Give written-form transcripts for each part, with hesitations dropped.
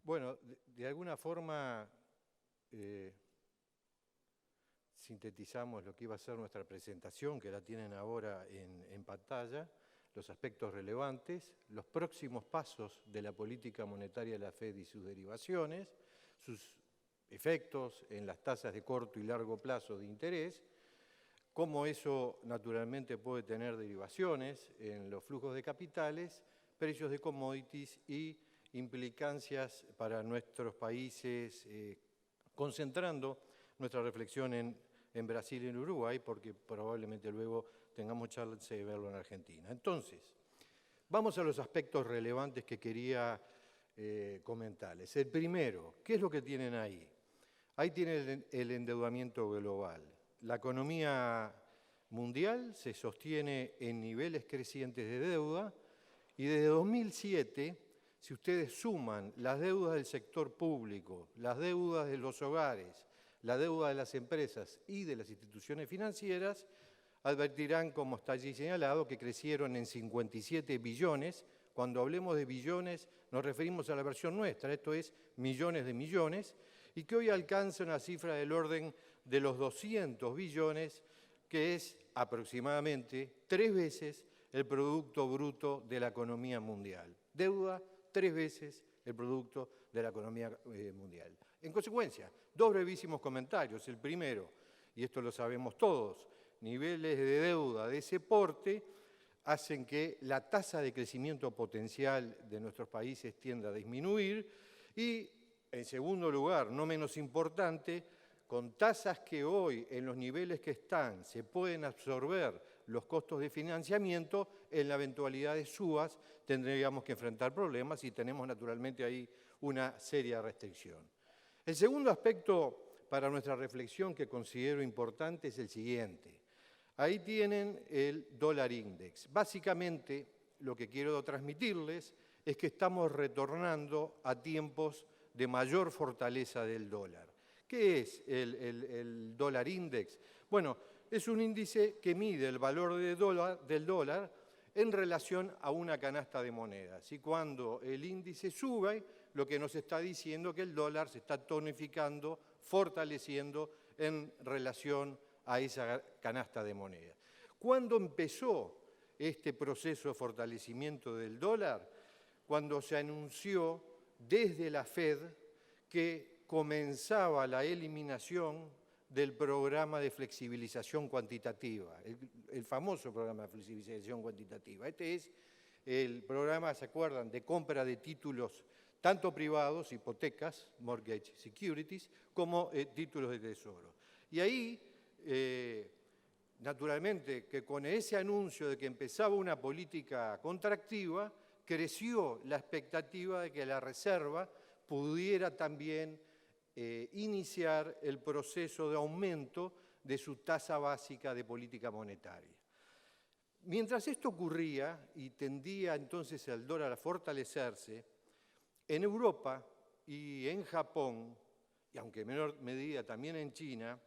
Bueno, de alguna forma sintetizamos lo que iba a ser nuestra presentación, que la tienen ahora en pantalla, los aspectos relevantes, los próximos pasos de la política monetaria de la Fed y sus derivaciones, sus efectos en las tasas de corto y largo plazo de interés, cómo eso naturalmente puede tener derivaciones en los flujos de capitales, precios de commodities y implicancias para nuestros países, concentrando nuestra reflexión en Brasil y en Uruguay, porque probablemente luego tengamos chance de verlo en Argentina. Entonces, vamos a los aspectos relevantes que quería comentarles. El primero, ¿qué es lo que tienen ahí? Ahí tienen el endeudamiento global. La economía mundial se sostiene en niveles crecientes de deuda y desde 2007, si ustedes suman las deudas del sector público, las deudas de los hogares, la deuda de las empresas y de las instituciones financieras, advertirán, como está allí señalado, que crecieron en 57 billones. Cuando hablemos de billones nos referimos a la versión nuestra, esto es millones de millones, y que hoy alcanza una cifra del orden de los 200 billones, que es aproximadamente 3 veces el Producto Bruto de la economía mundial. Deuda 3 veces el Producto de la economía mundial. En consecuencia, 2 brevísimos comentarios. El primero, y esto lo sabemos todos, niveles de deuda de ese porte hacen que la tasa de crecimiento potencial de nuestros países tienda a disminuir y, en segundo lugar, no menos importante, con tasas que hoy, en los niveles que están, se pueden absorber los costos de financiamiento, en la eventualidad de subas tendríamos que enfrentar problemas y tenemos naturalmente ahí una seria restricción. El segundo aspecto para nuestra reflexión que considero importante es el siguiente. Ahí tienen el dólar index. Básicamente, lo que quiero transmitirles es que estamos retornando a tiempos de mayor fortaleza del dólar. ¿Qué es el dólar index? Bueno, es un índice que mide el valor del dólar en relación a una canasta de monedas. Y cuando el índice sube, lo que nos está diciendo es que el dólar se está tonificando, fortaleciendo en relación a esa canasta de monedas. ¿Cuándo empezó este proceso de fortalecimiento del dólar? Cuando se anunció desde la Fed que comenzaba la eliminación del programa de flexibilización cuantitativa, el famoso programa de flexibilización cuantitativa. Este es el programa, ¿se acuerdan?, de compra de títulos tanto privados, hipotecas, mortgage securities, como títulos de tesoro. Y ahí, naturalmente, que con ese anuncio de que empezaba una política contractiva, creció la expectativa de que la Reserva pudiera también iniciar el proceso de aumento de su tasa básica de política monetaria. Mientras esto ocurría y tendía entonces el dólar a fortalecerse, en Europa y en Japón, y aunque en menor medida también en China,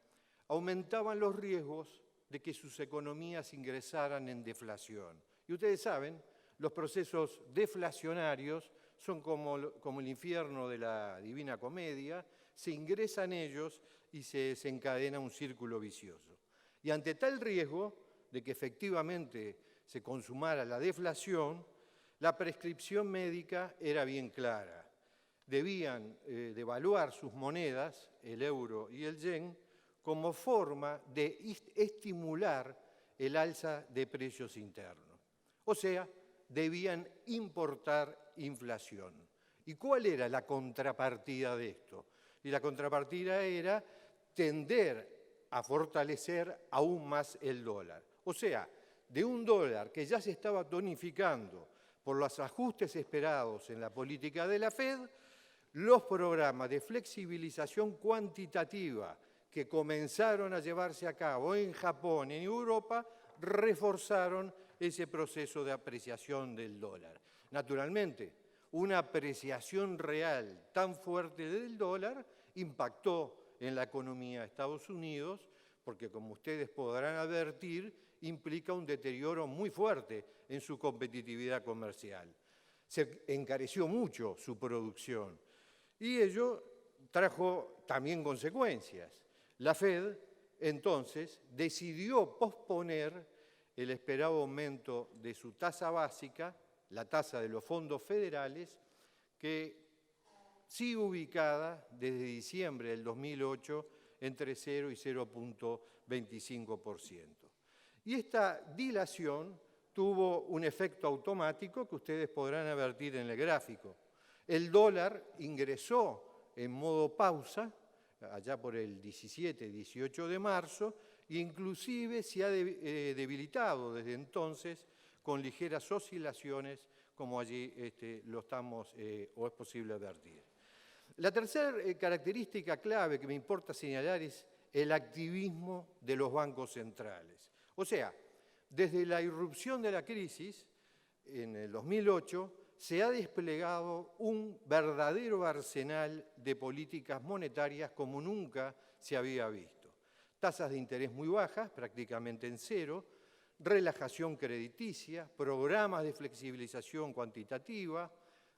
aumentaban los riesgos de que sus economías ingresaran en deflación. Y ustedes saben, los procesos deflacionarios son como el infierno de la Divina Comedia, se ingresan ellos y se desencadena un círculo vicioso. Y ante tal riesgo de que efectivamente se consumara la deflación, la prescripción médica era bien clara. Debían devaluar sus monedas, el euro y el yen, como forma de estimular el alza de precios internos. O sea, debían importar inflación. ¿Y cuál era la contrapartida de esto? Y la contrapartida era tender a fortalecer aún más el dólar. O sea, de un dólar que ya se estaba tonificando por los ajustes esperados en la política de la Fed, los programas de flexibilización cuantitativa que comenzaron a llevarse a cabo en Japón y en Europa reforzaron ese proceso de apreciación del dólar. Naturalmente, una apreciación real tan fuerte del dólar impactó en la economía de Estados Unidos, porque como ustedes podrán advertir, implica un deterioro muy fuerte en su competitividad comercial. Se encareció mucho su producción Y ello trajo también consecuencias. La Fed, entonces, decidió posponer el esperado aumento de su tasa básica, la tasa de los fondos federales, que sigue ubicada desde diciembre del 2008 entre 0 y 0,25%. Y esta dilación tuvo un efecto automático que ustedes podrán advertir en el gráfico. El dólar ingresó en modo pausa, allá por el 17-18 de marzo, e inclusive se ha debilitado desde entonces con ligeras oscilaciones, como allí lo estamos o es posible advertir. La tercera característica clave que me importa señalar es el activismo de los bancos centrales. O sea, desde la irrupción de la crisis, en el 2008, se ha desplegado un verdadero arsenal de políticas monetarias como nunca se había visto. Tasas de interés muy bajas, prácticamente en cero, relajación crediticia, programas de flexibilización cuantitativa,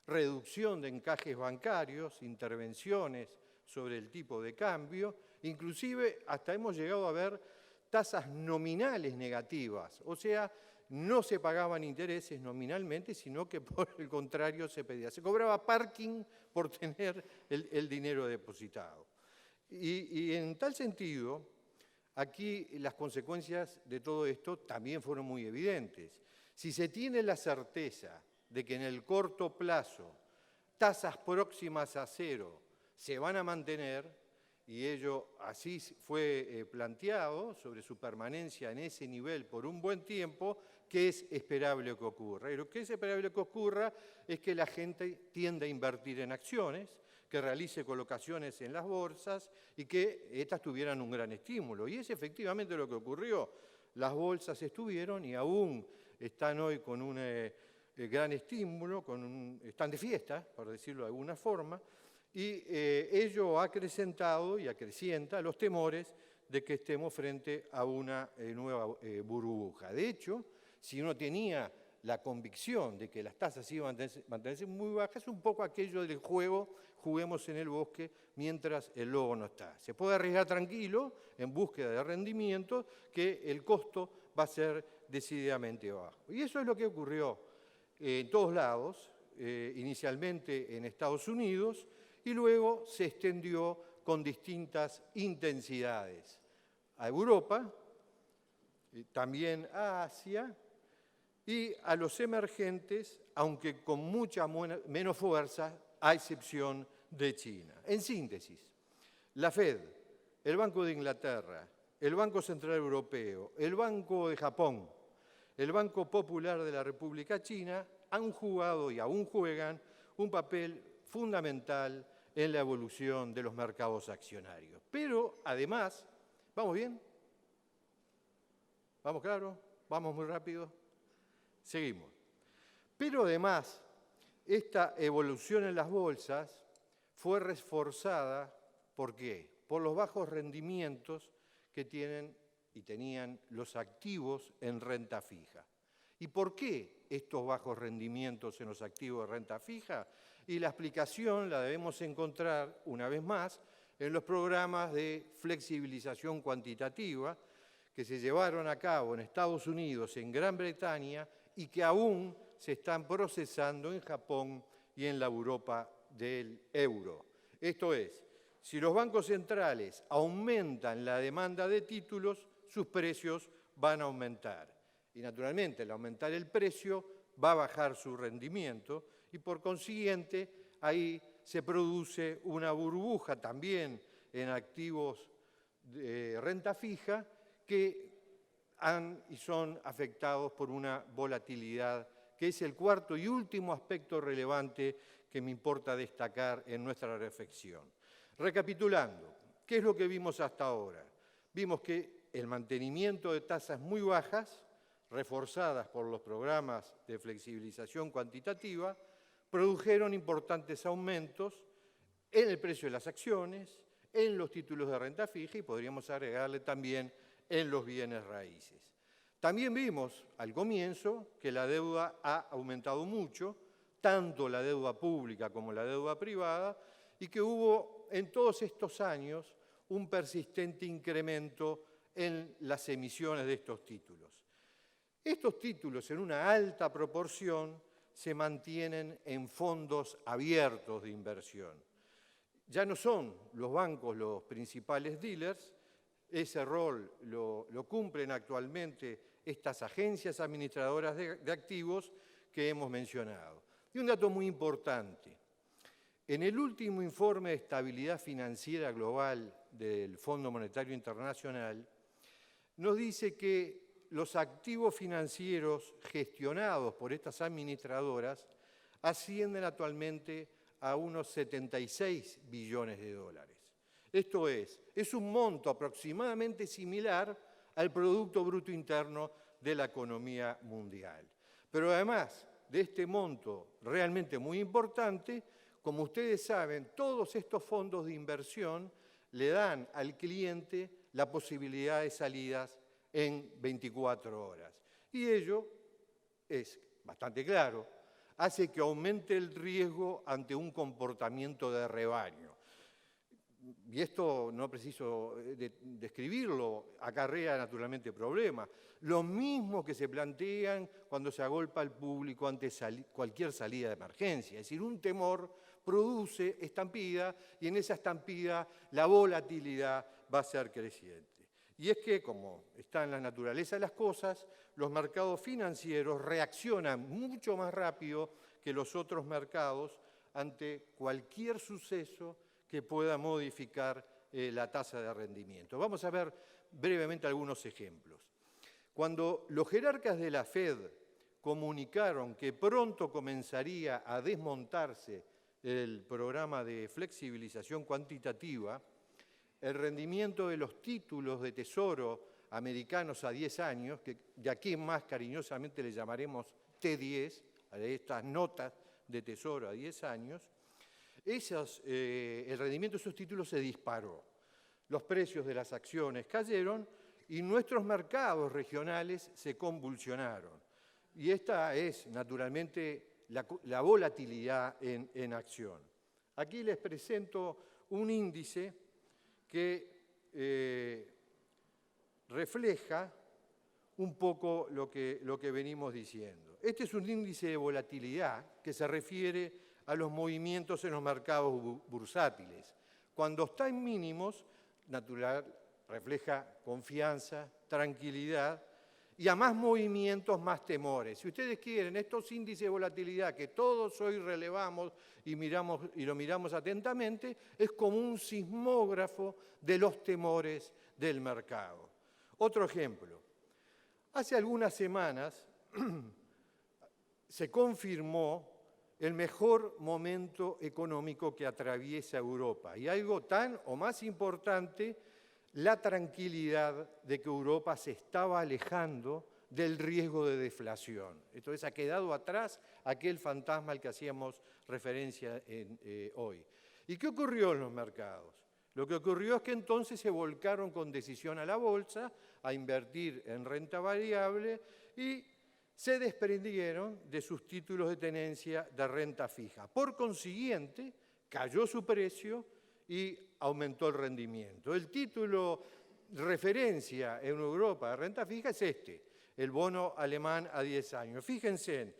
reducción de encajes bancarios, intervenciones sobre el tipo de cambio, inclusive hasta hemos llegado a ver tasas nominales negativas, o sea, no se pagaban intereses nominalmente, sino que por el contrario se pedía. Se cobraba parking por tener el dinero depositado. Y en tal sentido, aquí las consecuencias de todo esto también fueron muy evidentes. Si se tiene la certeza de que en el corto plazo tasas próximas a cero se van a mantener, y ello así fue planteado sobre su permanencia en ese nivel por un buen tiempo, ¿qué es esperable que ocurra? Y lo que es esperable que ocurra es que la gente tienda a invertir en acciones, que realice colocaciones en las bolsas y que estas tuvieran un gran estímulo. Y es efectivamente lo que ocurrió. Las bolsas estuvieron y aún están hoy con un gran estímulo, están de fiesta, por decirlo de alguna forma, y ello ha acrecentado y acrecienta los temores de que estemos frente a una nueva burbuja. De hecho, si uno tenía la convicción de que las tasas iban a mantenerse muy bajas, es un poco aquello del juego, juguemos en el bosque mientras el lobo no está. Se puede arriesgar tranquilo en búsqueda de rendimiento, que el costo va a ser decididamente bajo. Y eso es lo que ocurrió en todos lados, inicialmente en Estados Unidos, y luego se extendió con distintas intensidades a Europa, también a Asia y a los emergentes, aunque con mucha menos fuerza, a excepción de China. En síntesis, la Fed, el Banco de Inglaterra, el Banco Central Europeo, el Banco de Japón, el Banco Popular de la República China han jugado y aún juegan un papel fundamental en la evolución de los mercados accionarios. Pero, además, ¿vamos bien? ¿Vamos claro? ¿Vamos muy rápido? Seguimos. Pero, además, esta evolución en las bolsas fue reforzada, ¿por qué? Por los bajos rendimientos que tienen y tenían los activos en renta fija. ¿Y por qué estos bajos rendimientos en los activos de renta fija? Y la explicación la debemos encontrar, una vez más, en los programas de flexibilización cuantitativa que se llevaron a cabo en Estados Unidos, en Gran Bretaña, y que aún se están procesando en Japón y en la Europa del euro. Esto es, si los bancos centrales aumentan la demanda de títulos, sus precios van a aumentar. Y naturalmente, al aumentar el precio, va a bajar su rendimiento y por consiguiente ahí se produce una burbuja también en activos de renta fija que han y son afectados por una volatilidad que es el cuarto y último aspecto relevante que me importa destacar en nuestra reflexión. Recapitulando, ¿qué es lo que vimos hasta ahora? Vimos que el mantenimiento de tasas muy bajas, reforzadas por los programas de flexibilización cuantitativa, produjeron importantes aumentos en el precio de las acciones, en los títulos de renta fija y podríamos agregarle también en los bienes raíces. También vimos al comienzo que la deuda ha aumentado mucho, tanto la deuda pública como la deuda privada, y que hubo en todos estos años un persistente incremento en las emisiones de estos títulos. Estos títulos, en una alta proporción, se mantienen en fondos abiertos de inversión. Ya no son los bancos los principales dealers, ese rol lo cumplen actualmente estas agencias administradoras de activos que hemos mencionado. Y un dato muy importante, en el último informe de estabilidad financiera global del Fondo Monetario Internacional, nos dice que los activos financieros gestionados por estas administradoras ascienden actualmente a unos 76 billones de dólares. Esto es un monto aproximadamente similar al Producto Bruto Interno de la economía mundial. Pero además de este monto realmente muy importante, como ustedes saben, todos estos fondos de inversión le dan al cliente la posibilidad de salidas en 24 horas. Y ello es bastante claro, hace que aumente el riesgo ante un comportamiento de rebaño. Y esto no preciso describirlo, acarrea naturalmente problemas. Lo mismo que se plantean cuando se agolpa al público ante cualquier salida de emergencia. Es decir, un temor produce estampida y en esa estampida la volatilidad va a ser creciente. Y es que, como está en la naturaleza de las cosas, los mercados financieros reaccionan mucho más rápido que los otros mercados ante cualquier suceso que pueda modificar la tasa de rendimiento. Vamos a ver brevemente algunos ejemplos. Cuando los jerarcas de la Fed comunicaron que pronto comenzaría a desmontarse el programa de flexibilización cuantitativa, el rendimiento de los títulos de tesoro americanos a 10 años, que de aquí en más cariñosamente le llamaremos T10, a estas notas de tesoro a 10 años, el rendimiento de esos títulos se disparó. Los precios de las acciones cayeron y nuestros mercados regionales se convulsionaron. Y esta es, naturalmente, la volatilidad en acción. Aquí les presento un índice que refleja un poco lo que venimos diciendo. Este es un índice de volatilidad que se refiere a los movimientos en los mercados bursátiles. Cuando está en mínimos, natural, refleja confianza, tranquilidad, y a más movimientos, más temores. Si ustedes quieren, estos índices de volatilidad que todos hoy relevamos y lo miramos atentamente, es como un sismógrafo de los temores del mercado. Otro ejemplo. Hace algunas semanas se confirmó el mejor momento económico que atraviesa Europa. Y algo tan o más importante, la tranquilidad de que Europa se estaba alejando del riesgo de deflación. Entonces ha quedado atrás aquel fantasma al que hacíamos referencia hoy. ¿Y qué ocurrió en los mercados? Lo que ocurrió es que entonces se volcaron con decisión a la bolsa, a invertir en renta variable y se desprendieron de sus títulos de tenencia de renta fija. Por consiguiente, cayó su precio y aumentó el rendimiento. El título de referencia en Europa de renta fija es este, el bono alemán a 10 años. Fíjense,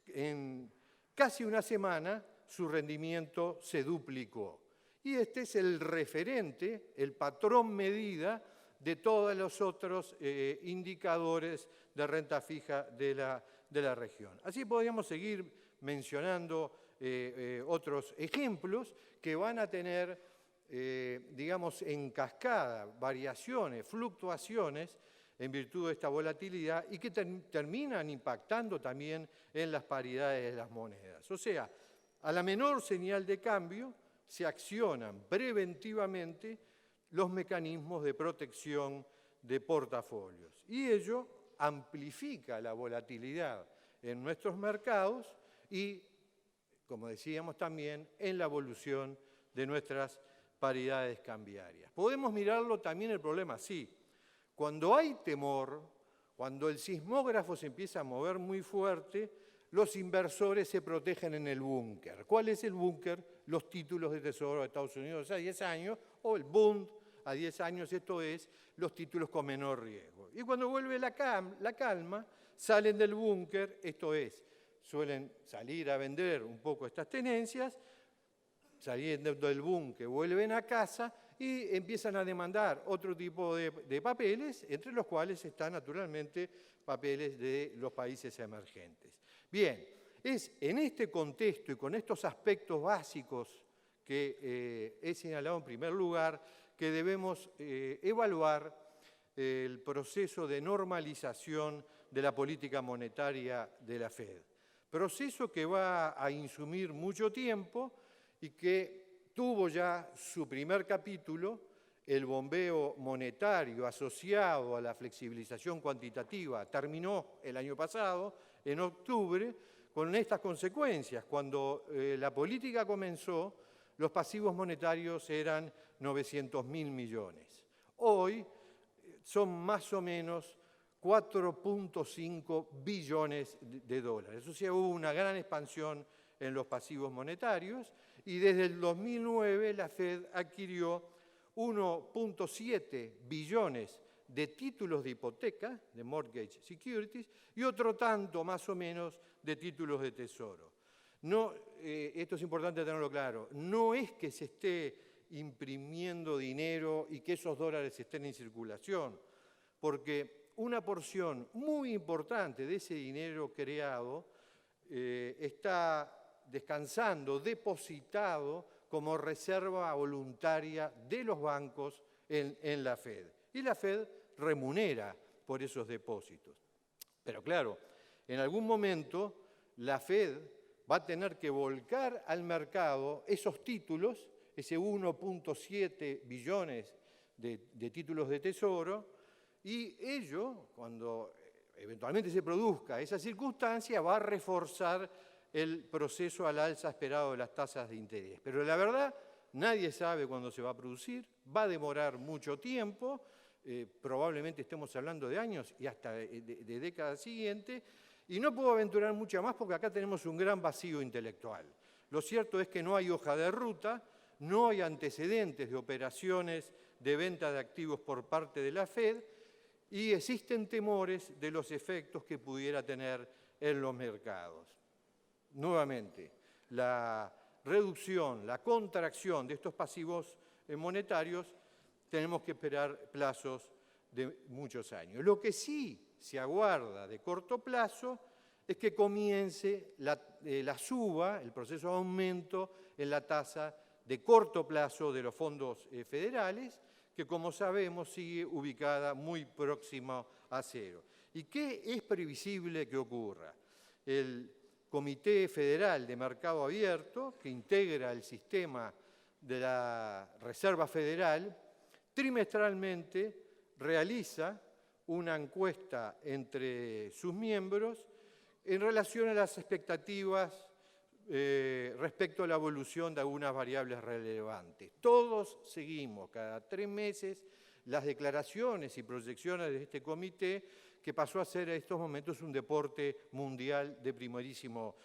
en casi una semana su rendimiento se duplicó. Y este es el referente, el patrón medida de todos los otros indicadores de renta fija de la región. Así podríamos seguir mencionando otros ejemplos que van a tener, digamos, en cascada, variaciones, fluctuaciones en virtud de esta volatilidad y que terminan impactando también en las paridades de las monedas. O sea, a la menor señal de cambio se accionan preventivamente los mecanismos de protección de portafolios. Y ello amplifica la volatilidad en nuestros mercados y, como decíamos también, en la evolución de nuestras paridades cambiarias. Podemos mirarlo también el problema así. Cuando hay temor, cuando el sismógrafo se empieza a mover muy fuerte, los inversores se protegen en el búnker. ¿Cuál es el búnker? los títulos de tesoro de Estados Unidos a 10 años, o el Bund a 10 años, esto es, los títulos con menor riesgo. Y cuando vuelve la calma, salen del búnker, esto es, suelen salir a vender un poco estas tenencias, saliendo del búnker, vuelven a casa y empiezan a demandar otro tipo de papeles, entre los cuales están naturalmente papeles de los países emergentes. Bien, es en este contexto y con estos aspectos básicos que he señalado en primer lugar que debemos evaluar el proceso de normalización de la política monetaria de la Fed. Proceso que va a insumir mucho tiempo y que tuvo ya su primer capítulo, el bombeo monetario asociado a la flexibilización cuantitativa, terminó el año pasado, en octubre, con estas consecuencias. Cuando la política comenzó, los pasivos monetarios eran 900.000 millones. Hoy son más o menos 4.5 billones de dólares. O sea, hubo una gran expansión en los pasivos monetarios y desde el 2009 la Fed adquirió 1.7 billones de títulos de hipoteca, de mortgage securities, y otro tanto más o menos de títulos de tesoro. No, esto es importante tenerlo claro, no es que se esté imprimiendo dinero y que esos dólares estén en circulación, porque una porción muy importante de ese dinero creado está descansando, depositado como reserva voluntaria de los bancos en la Fed. Y la Fed remunera por esos depósitos. Pero claro, en algún momento la Fed va a tener que volcar al mercado esos títulos, ese 1.7 billones de títulos de tesoro, y ello, cuando eventualmente se produzca esa circunstancia, va a reforzar el proceso al alza esperado de las tasas de interés. Pero la verdad, nadie sabe cuándo se va a producir, va a demorar mucho tiempo, probablemente estemos hablando de años y hasta de décadas siguientes, y no puedo aventurar mucho más porque acá tenemos un gran vacío intelectual. Lo cierto es que no hay hoja de ruta, no hay antecedentes de operaciones de venta de activos por parte de la Fed y existen temores de los efectos que pudiera tener en los mercados. Nuevamente, la reducción, la contracción de estos pasivos monetarios, tenemos que esperar plazos de muchos años. Lo que sí se aguarda de corto plazo es que comience la suba, el proceso de aumento en la tasa de corto plazo de los fondos federales, que como sabemos sigue ubicada muy próxima a cero. ¿Y qué es previsible que ocurra? El Comité Federal de Mercado Abierto, que integra el sistema de la Reserva Federal, trimestralmente realiza una encuesta entre sus miembros en relación a las expectativas respecto a la evolución de algunas variables relevantes. Todos seguimos cada 3 meses las declaraciones y proyecciones de este comité que pasó a ser en estos momentos un deporte mundial de primerísimo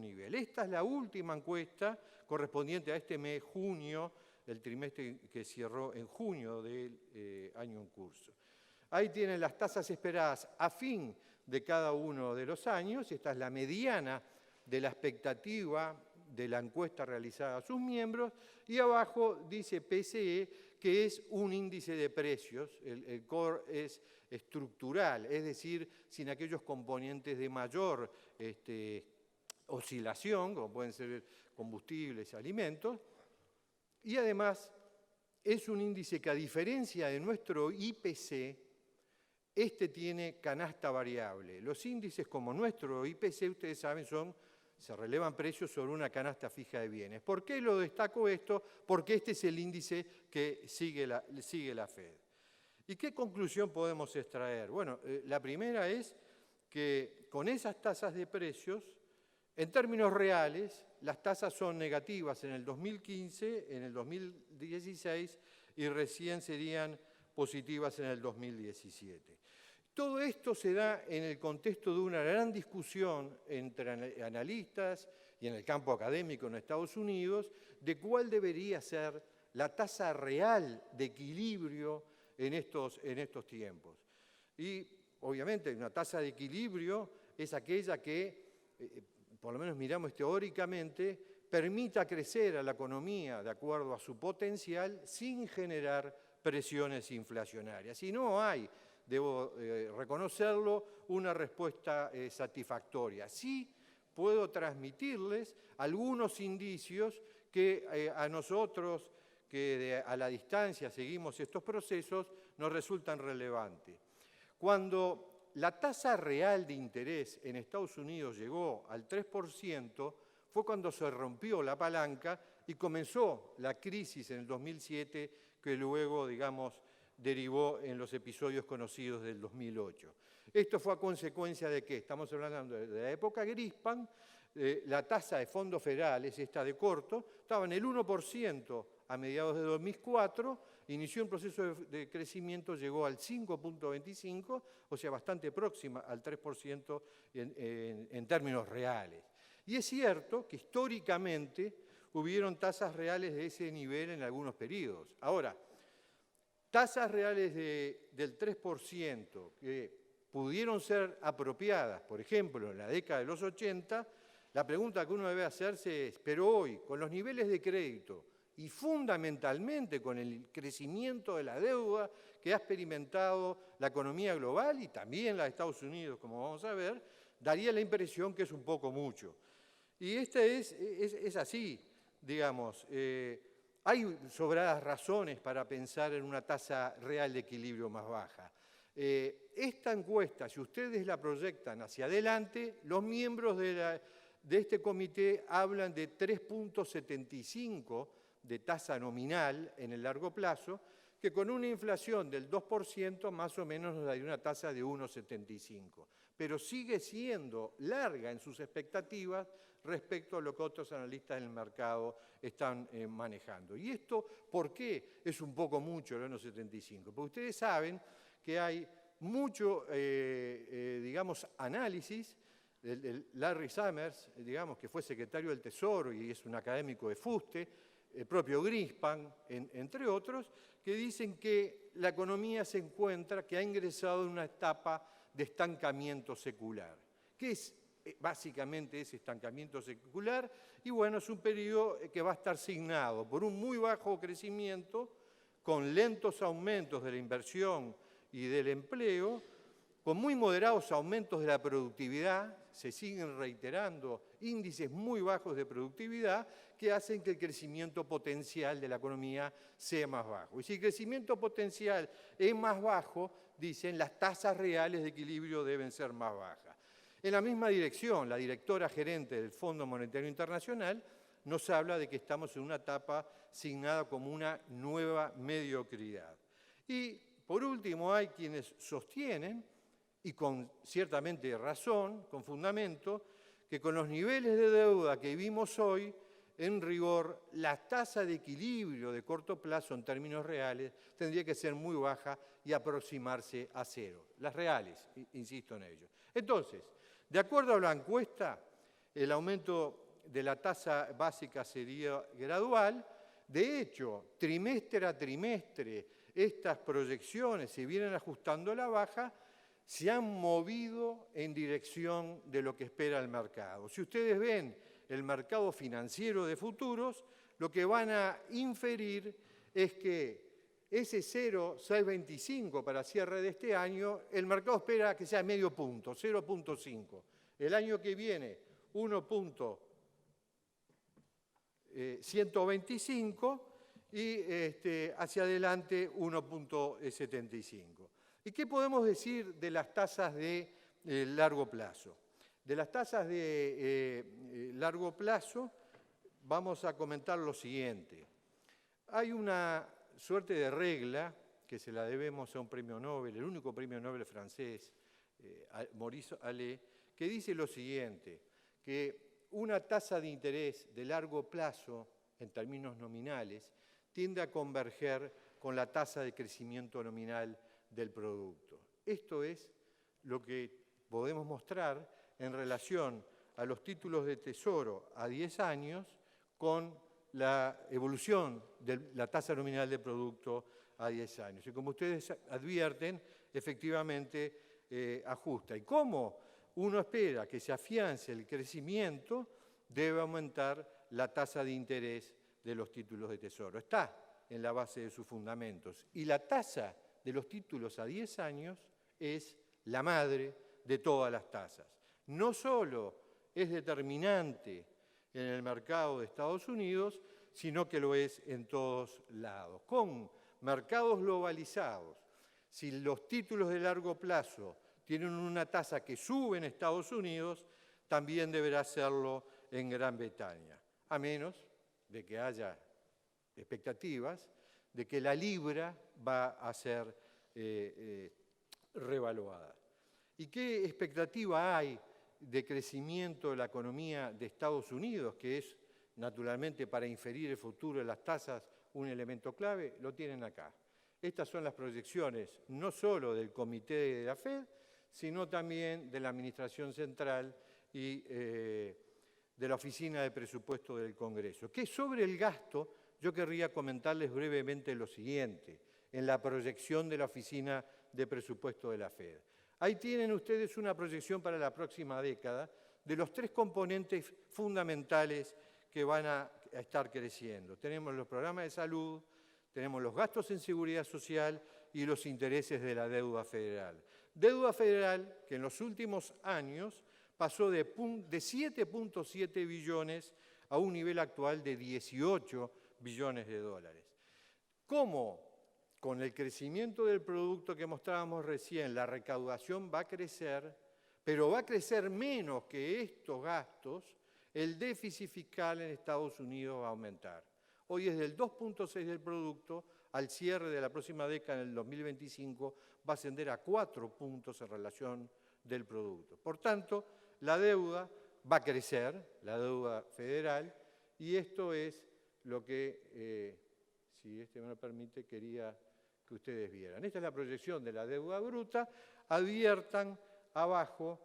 nivel. Esta es la última encuesta correspondiente a este mes, junio, el trimestre que cerró en junio del año en curso. Ahí tienen las tasas esperadas a fin de cada uno de los años, esta es la mediana de la expectativa de la encuesta realizada a sus miembros, y abajo dice PCE, que es un índice de precios, el core es estructural, es decir, sin aquellos componentes de mayor oscilación, como pueden ser combustibles, alimentos, y además es un índice que a diferencia de nuestro IPC, este tiene canasta variable. Los índices como nuestro IPC, ustedes saben, se relevan precios sobre una canasta fija de bienes. ¿Por qué lo destaco esto? Porque este es el índice que sigue la Fed. ¿Y qué conclusión podemos extraer? Bueno, la primera es que con esas tasas de precios, en términos reales, las tasas son negativas en el 2015, en el 2016 y recién serían positivas en el 2017. Todo esto se da en el contexto de una gran discusión entre analistas y en el campo académico en Estados Unidos, de cuál debería ser la tasa real de equilibrio en estos tiempos. Y obviamente una tasa de equilibrio es aquella que, por lo menos miramos teóricamente, permita crecer a la economía de acuerdo a su potencial sin generar presiones inflacionarias. Y no hay, debo reconocerlo, una respuesta satisfactoria. Sí puedo transmitirles algunos indicios que a nosotros, que a la distancia seguimos estos procesos, nos resultan relevantes. Cuando la tasa real de interés en Estados Unidos llegó al 3%, fue cuando se rompió la palanca y comenzó la crisis en el 2007, que luego, digamos, derivó en los episodios conocidos del 2008. Esto fue a consecuencia de que, estamos hablando de la época Greenspan, la tasa de fondos federales, esta de corto, estaba en el 1% a mediados de 2004, inició un proceso de crecimiento, llegó al 5.25, o sea, bastante próxima al 3% en términos reales. Y es cierto que históricamente hubieron tasas reales de ese nivel en algunos periodos. Ahora, tasas reales del 3% que pudieron ser apropiadas, por ejemplo, en la década de los 80, la pregunta que uno debe hacerse es, pero hoy, con los niveles de crédito y fundamentalmente con el crecimiento de la deuda que ha experimentado la economía global y también la de Estados Unidos, como vamos a ver, daría la impresión que es un poco mucho. Y es así, digamos. Hay sobradas razones para pensar en una tasa real de equilibrio más baja. Esta encuesta, si ustedes la proyectan hacia adelante, los miembros de este comité hablan de 3.75 de tasa nominal en el largo plazo, que con una inflación del 2% más o menos nos daría una tasa de 1.75. Pero sigue siendo larga en sus expectativas respecto a lo que otros analistas del mercado están manejando. ¿Y esto por qué es un poco mucho el 1.75? Porque ustedes saben que hay mucho, digamos, análisis. Larry Summers, digamos, que fue secretario del Tesoro y es un académico de fuste, el propio Greenspan, entre otros, que dicen que la economía se encuentra, que ha ingresado en una etapa de estancamiento secular. ¿Qué es básicamente ese estancamiento secular? Y bueno, es un periodo que va a estar signado por un muy bajo crecimiento, con lentos aumentos de la inversión y del empleo, con muy moderados aumentos de la productividad, se siguen reiterando índices muy bajos de productividad que hacen que el crecimiento potencial de la economía sea más bajo. Y si el crecimiento potencial es más bajo, dicen, las tasas reales de equilibrio deben ser más bajas. En la misma dirección, la directora gerente del Fondo Monetario Internacional nos habla de que estamos en una etapa signada como una nueva mediocridad. Y, por último, hay quienes sostienen, y con ciertamente razón, con fundamento, que con los niveles de deuda que vimos hoy, en rigor, la tasa de equilibrio de corto plazo en términos reales tendría que ser muy baja y aproximarse a cero. Las reales, insisto en ello. Entonces, de acuerdo a la encuesta, el aumento de la tasa básica sería gradual. De hecho, trimestre a trimestre, estas proyecciones se vienen ajustando a la baja, se han movido en dirección de lo que espera el mercado. Si ustedes ven el mercado financiero de futuros, lo que van a inferir es que ese 0,625 para cierre de este año, el mercado espera que sea medio punto, 0,5. El año que viene, 1.125 y hacia adelante 1.75. ¿Y qué podemos decir de las tasas de largo plazo? De las tasas de largo plazo vamos a comentar lo siguiente. Hay una suerte de regla que se la debemos a un premio Nobel, el único premio Nobel francés, Maurice Allais, que dice lo siguiente, que una tasa de interés de largo plazo, en términos nominales, tiende a converger con la tasa de crecimiento nominal del producto. Esto es lo que podemos mostrar en relación a los títulos de tesoro a 10 años con la evolución de la tasa nominal de producto a 10 años. Y como ustedes advierten, efectivamente ajusta. ¿Y cómo uno espera que se afiance el crecimiento? Debe aumentar la tasa de interés de los títulos de tesoro. Está en la base de sus fundamentos. Y la tasa de los títulos a 10 años es la madre de todas las tasas. No solo es determinante en el mercado de Estados Unidos, sino que lo es en todos lados. Con mercados globalizados, si los títulos de largo plazo tienen una tasa que sube en Estados Unidos, también deberá hacerlo en Gran Bretaña, a menos de que haya expectativas de que la libra va a ser revaluada. ¿Y qué expectativa hay de crecimiento de la economía de Estados Unidos, que es naturalmente para inferir el futuro de las tasas un elemento clave? Lo tienen acá. Estas son las proyecciones no solo del Comité de la FED, sino también de la Administración Central y de la Oficina de Presupuesto del Congreso. Que sobre el gasto, yo querría comentarles brevemente lo siguiente, en la proyección de la Oficina de Presupuesto de la FED. Ahí tienen ustedes una proyección para la próxima década de los 3 componentes fundamentales que van a estar creciendo. Tenemos los programas de salud, tenemos los gastos en seguridad social y los intereses de la deuda federal. Deuda federal que en los últimos años pasó de 7.7 billones a un nivel actual de 18 billones de dólares. ¿Cómo? Con el crecimiento del producto que mostrábamos recién, la recaudación va a crecer, pero va a crecer menos que estos gastos, el déficit fiscal en Estados Unidos va a aumentar. Hoy es del 2.6 del producto, al cierre de la próxima década, en el 2025, va a ascender a 4 puntos en relación del producto. Por tanto, la deuda va a crecer, la deuda federal, y esto es lo que, si este me lo permite, quería que ustedes vieran. Esta es la proyección de la deuda bruta. Adviertan abajo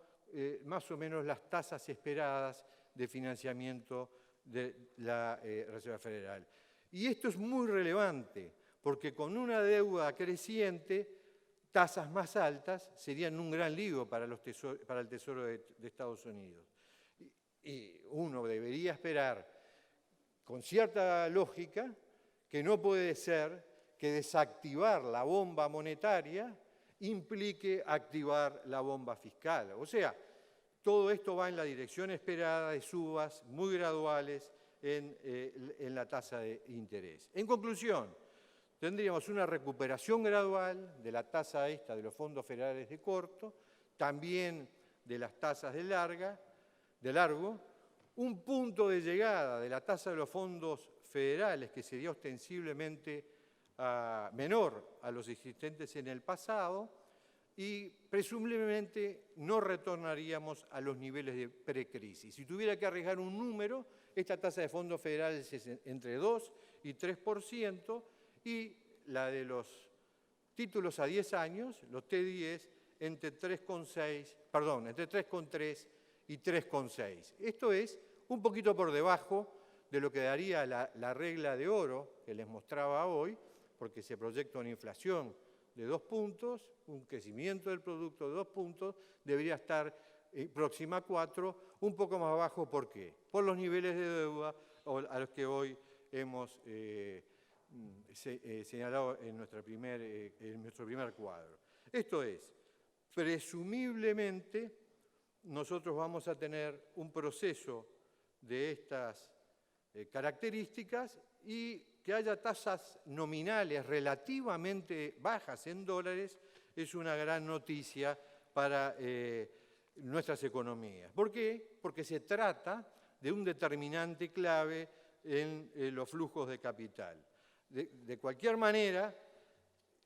más o menos las tasas esperadas de financiamiento de la Reserva Federal. Y esto es muy relevante, porque con una deuda creciente, tasas más altas serían un gran lío para el Tesoro de Estados Unidos. Y uno debería esperar, con cierta lógica, que no puede ser que desactivar la bomba monetaria implique activar la bomba fiscal. O sea, todo esto va en la dirección esperada de subas muy graduales en la tasa de interés. En conclusión, tendríamos una recuperación gradual de la tasa esta de los fondos federales de corto, también de las tasas de largo, un punto de llegada de la tasa de los fondos federales que sería ostensiblemente menor a los existentes en el pasado y presumiblemente no retornaríamos a los niveles de precrisis. Si tuviera que arriesgar un número, esta tasa de fondos federales es entre 2 y 3% y la de los títulos a 10 años, los T10, entre 3,3 y 3,6. Esto es un poquito por debajo de lo que daría la regla de oro que les mostraba hoy, porque se proyecta una inflación de 2 puntos, un crecimiento del producto de 2 puntos, debería estar próxima a 4, un poco más bajo. ¿Por qué? Por los niveles de deuda a los que hoy hemos señalado en nuestro primer cuadro. Esto es, presumiblemente, nosotros vamos a tener un proceso de estas características y que haya tasas nominales relativamente bajas en dólares es una gran noticia para nuestras economías. ¿Por qué? Porque se trata de un determinante clave en los flujos de capital. De cualquier manera,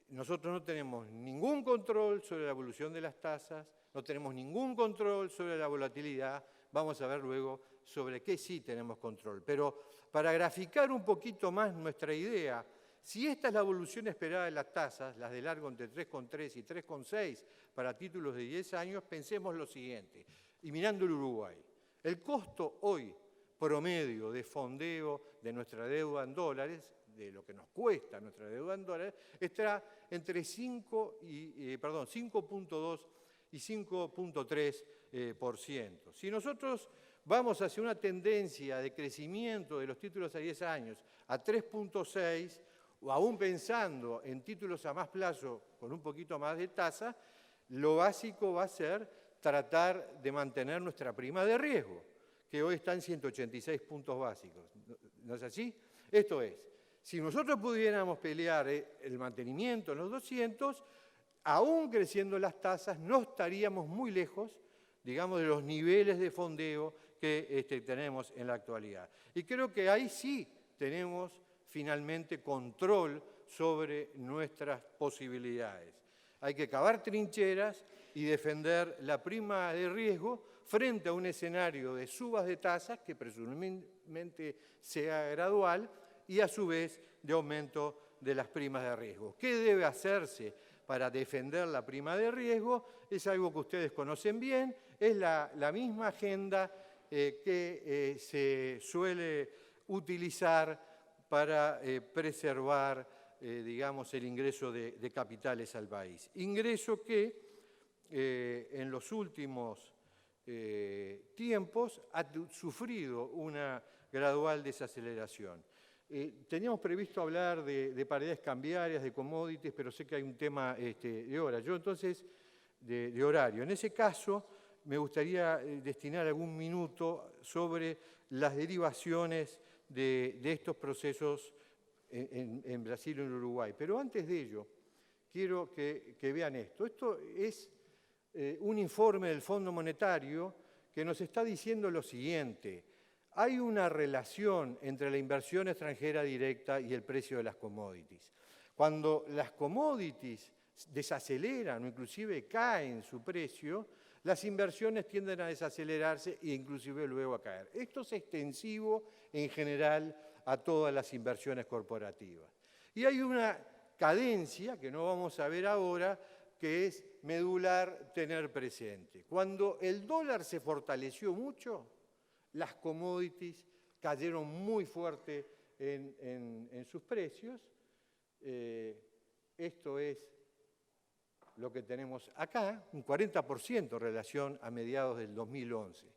nosotros no tenemos ningún control sobre la evolución de las tasas, no tenemos ningún control sobre la volatilidad. Vamos a ver luego sobre qué sí tenemos control. Pero para graficar un poquito más nuestra idea, si esta es la evolución esperada de las tasas, las de largo entre 3,3 y 3,6 para títulos de 10 años, pensemos lo siguiente, y mirando el Uruguay. El costo hoy promedio de fondeo de nuestra deuda en dólares, de lo que nos cuesta nuestra deuda en dólares, estará entre 5.2 y 5.3%. Si nosotros vamos hacia una tendencia de crecimiento de los títulos a 10 años a 3.6, o aún pensando en títulos a más plazo con un poquito más de tasa, lo básico va a ser tratar de mantener nuestra prima de riesgo, que hoy está en 186 puntos básicos. ¿No es así? Esto es, si nosotros pudiéramos pelear el mantenimiento en los 200, aún creciendo las tasas, no estaríamos muy lejos, digamos, de los niveles de fondeo que tenemos en la actualidad. Y creo que ahí sí tenemos finalmente control sobre nuestras posibilidades. Hay que cavar trincheras y defender la prima de riesgo frente a un escenario de subas de tasas que presumiblemente sea gradual y a su vez de aumento de las primas de riesgo. ¿Qué debe hacerse para defender la prima de riesgo? Es algo que ustedes conocen bien, es la misma agenda que se suele utilizar para preservar, digamos, el ingreso de capitales al país. Ingreso que en los últimos tiempos ha sufrido una gradual desaceleración. Teníamos previsto hablar de paridades cambiarias, de commodities, pero sé que hay un tema de hora. Yo entonces, de horario. En ese caso, me gustaría destinar algún minuto sobre las derivaciones de estos procesos en Brasil y en Uruguay. Pero antes de ello, quiero que vean esto. Esto es un informe del Fondo Monetario que nos está diciendo lo siguiente: hay una relación entre la inversión extranjera directa y el precio de las commodities. Cuando las commodities desaceleran o inclusive caen su precio, las inversiones tienden a desacelerarse e inclusive luego a caer. Esto es extensivo en general a todas las inversiones corporativas. Y hay una cadencia que no vamos a ver ahora, que es medular tener presente. Cuando el dólar se fortaleció mucho, las commodities cayeron muy fuerte en sus precios. Esto es lo que tenemos acá, un 40% en relación a mediados del 2011.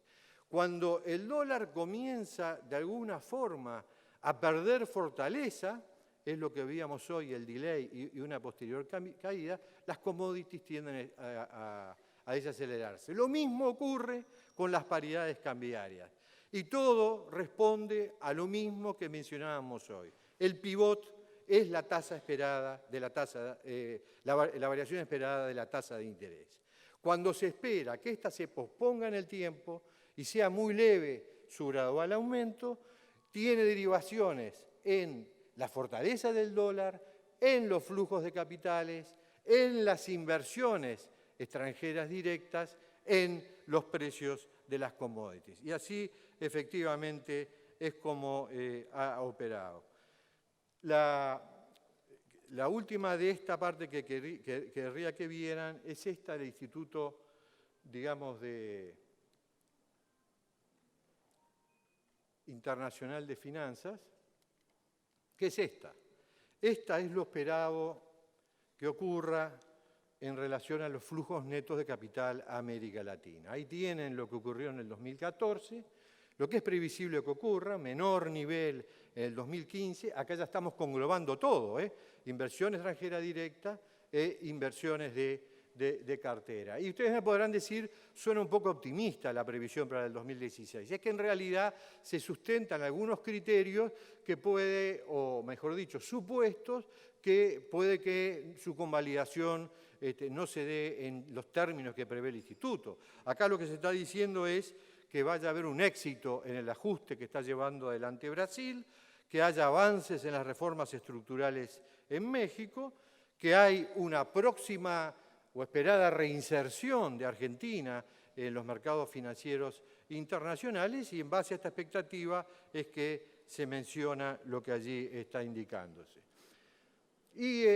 Cuando el dólar comienza de alguna forma a perder fortaleza, es lo que veíamos hoy, el delay y una posterior caída, las commodities tienden a desacelerarse. Lo mismo ocurre con las paridades cambiarias. Y todo responde a lo mismo que mencionábamos hoy. El pivot es la tasa esperada de la variación esperada de la tasa de interés. Cuando se espera que ésta se posponga en el tiempo y sea muy leve su gradual aumento, tiene derivaciones en la fortaleza del dólar, en los flujos de capitales, en las inversiones extranjeras directas, en los precios de las commodities. Y así, efectivamente, es como ha operado. La última de esta parte que querría que vieran es esta del Instituto, digamos, Internacional de Finanzas, que es esta. Esta es lo esperado que ocurra en relación a los flujos netos de capital a América Latina. Ahí tienen lo que ocurrió en el 2014, lo que es previsible que ocurra, menor nivel en el 2015, acá ya estamos conglobando todo, inversión extranjera directa e inversiones de cartera. Y ustedes me podrán decir, suena un poco optimista la previsión para el 2016. Es que en realidad se sustentan algunos criterios que puede, o mejor dicho, supuestos, que puede que su convalidación no se dé en los términos que prevé el Instituto. Acá lo que se está diciendo es que vaya a haber un éxito en el ajuste que está llevando adelante Brasil, que haya avances en las reformas estructurales en México, que hay una próxima o esperada reinserción de Argentina en los mercados financieros internacionales, y en base a esta expectativa es que se menciona lo que allí está indicándose. Y